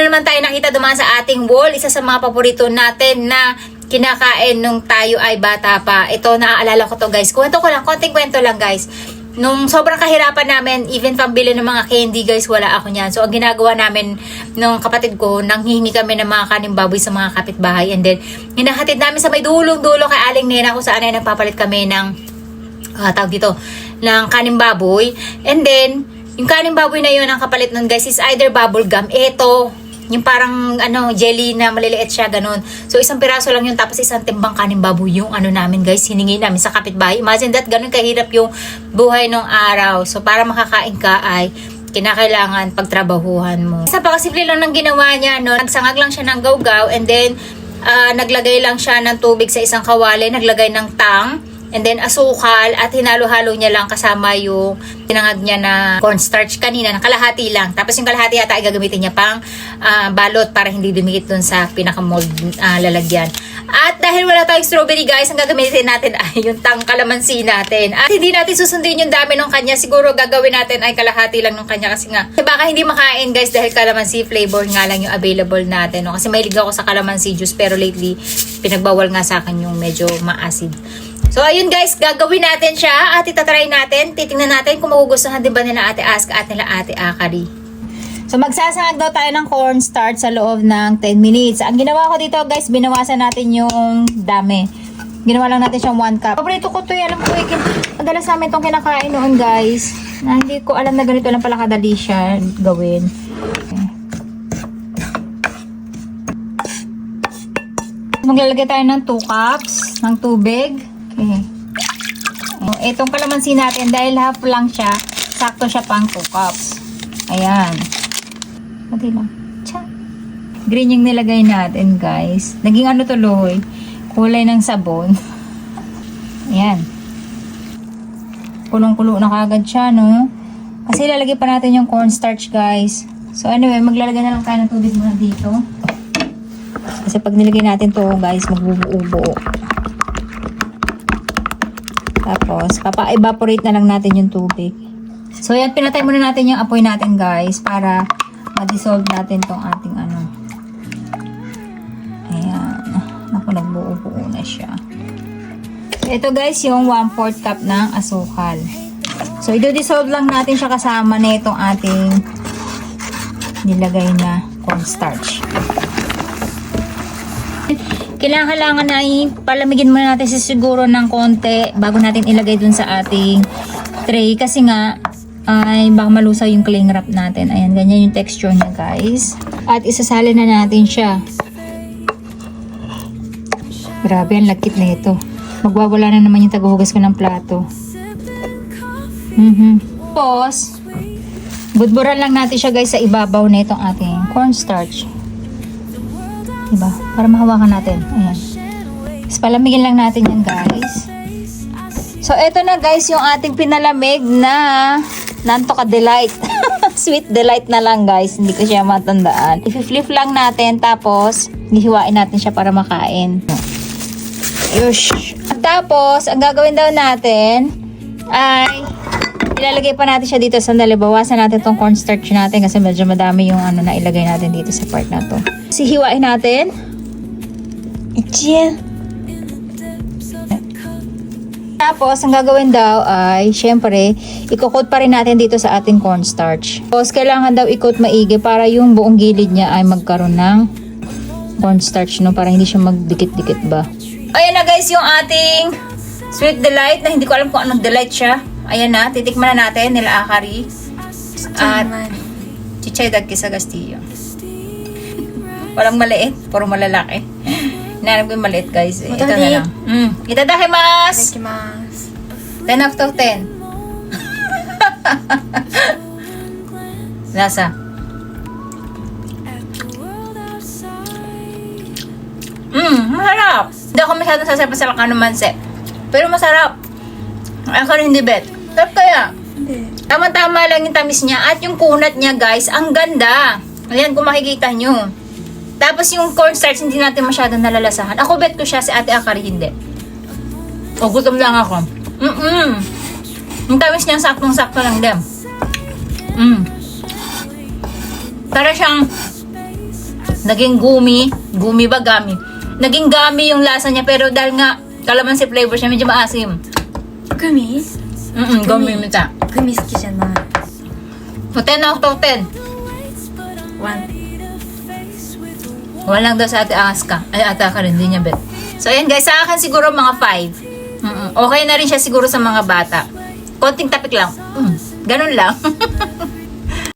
naman tayo nakita dumaan sa ating wall. Isa sa mga paborito natin na kinakain nung tayo ay bata pa. Ito, naaalala ko to guys. Kwento ko lang, konting kwento lang guys. Nung sobrang kahirapan namin, even pambili ng mga candy guys, wala ako niyan. So, ang ginagawa namin nung kapatid ko, nanghihingi kami ng mga kaning baboy sa mga kapitbahay. And then, hinahatid namin sa may dulong-dulo kay Aling Nena kung saan ay nagpapalit kami ng, tawag dito, ng kaning baboy. And then, yung kaning baboy na yun, ang kapalit nun guys, is either bubble gum. Ito, yung parang jelly na maliliit siya, ganun. So, isang piraso lang yun, tapos isang timbang kanin baboy yung namin guys, hiningi namin sa kapitbahay. Imagine that, ganun kahirap yung buhay nung araw. So, para makakain ka ay kinakailangan pagtrabahuhan mo. Isa pa kasimple lang ng ginawa niya, no? Nagsangag lang siya ng gawgaw, and then, naglagay lang siya ng tubig sa isang kawali, naglagay ng tang, and then asukal, at hinalo-halo niya lang kasama yung tinangag niya na cornstarch kanina, na kalahati lang. Tapos yung kalahati yata ay gagamitin niya pang balot para hindi dumikit dun sa pinaka-mold lalagyan. At dahil wala tayong strawberry guys, ang gagamitin natin ay yung tang kalamansi natin. At hindi natin susundin yung dami ng kanya. Siguro gagawin natin ay kalahati lang ng kanya kasi nga baka hindi makain guys dahil kalamansi flavor nga lang yung available natin. No? Kasi mahilig ako sa kalamansi juice pero lately pinagbawal nga sa akin yung medyo maasid. So, ayun guys, gagawin natin siya at itatry natin. Titingnan natin kung magugustuhan din ba nila Ate Ask at nila Ate Akari. So, magsasangag daw tayo ng cornstarch sa loob ng 10 minutes. Ang ginawa ko dito guys, binawasan natin yung dami. Ginawa lang natin siyang 1 cup. Paborito ko ito, alam ko, madalas namin itong kinakain noon guys. Na hindi ko alam na ganito lang pala kadali siya gawin. Okay. Maglalagay tayo ng 2 cups ng tubig. Okay. Itong kalamansi natin, dahil half lang siya, sakto siya pang 2 cups. Ayan. Pati lang. Tcha. Green yung nilagay natin, guys. Naging tuloy, kulay ng sabon. Ayan. Kulong-kulo na kagad siya, no? Kasi lalagay pa natin yung cornstarch, guys. So, anyway, maglalagay na lang tayo ng tubig muna dito. Kasi pag nilagay natin to, guys, magbubuo-buo. Tapos, papa-evaporate na lang natin yung tubig. So, yan, pinatay muna natin yung apoy natin, guys, para ma-dissolve natin tong ating Ayan. Ako, nagbuo-buo na siya. So, ito, guys, yung 1/4 cup ng asukal. So, i-dissolve lang natin siya kasama na itong ating nilagay na cornstarch. Kailangan na palamigin muna natin siguro ng konti bago natin ilagay dun sa ating tray kasi nga ay baka malusaw yung cling wrap natin. Ayan, ganyan yung texture niya guys. At isasalin na natin siya. Grabe, ang lagkit na ito. Magwawala na naman yung tagahugas ko ng plato. Tapos, budburan lang natin siya guys sa ibabaw na itong ating cornstarch. Diba? Para mahawakan natin. Ayan. Tapos palamigin lang natin yan guys. So, ito na guys yung ating pinalamig na Nantoka Delight. Sweet Delight na lang guys. Hindi ko siya matandaan. I-flip lang natin tapos hihiwain natin siya para makain. Yush. At tapos, ang gagawin daw natin ay ilalagay pa natin siya dito. Sandali, bawasan natin tong cornstarch natin kasi medyo madami yung na ilagay natin dito sa part na to. Hihiwain natin. Ichiyan. Tapos, ang gagawin daw ay, syempre, i-coat pa rin natin dito sa ating cornstarch. Tapos, kailangan daw i-coat maigi para yung buong gilid niya ay magkaroon ng cornstarch, no? Para hindi siya magdikit-dikit ba. Ayan na guys, yung ating Sweet Delight na hindi ko alam kung anong delight siya. Ayan na, titikman na natin nila Akari. At Chichay Dagki sa Castillo. Walang maliit, puro malalaki. Hinanap ko yung maliit guys. Ito na lang. Itadakimasu! 10 out of 10. Lasa. Masarap. Hindi ako masyadong sasarap sa lakano manse. Pero masarap. Ako rin hindi bet. Sarap kaya. Tama-tama lang yung tamis niya. At yung kunat niya guys, ang ganda. Ayan kung makikita nyo. Tapos yung cornstarch hindi natin masyadong nalalasahan. Ako bet ko siya, si Ate Akari hindi. O gutom lang ako. Yung tamis niya saktong-sakto lang din. Para siyang Naging gummy. Gummy ba? Gummy. Naging gummy yung lasa niya, pero dahil nga calamansi flavor siya, medyo maasim. グミ Gummy mita. グミ好きじゃない 10 out of 10. ワン Walang daw sa ate Aska. Ay, ata ka rin, hindi niya bet. So, ayan guys, sa akin siguro mga 5. Okay na rin siya siguro sa mga bata. Konting tapik lang. Ganun lang.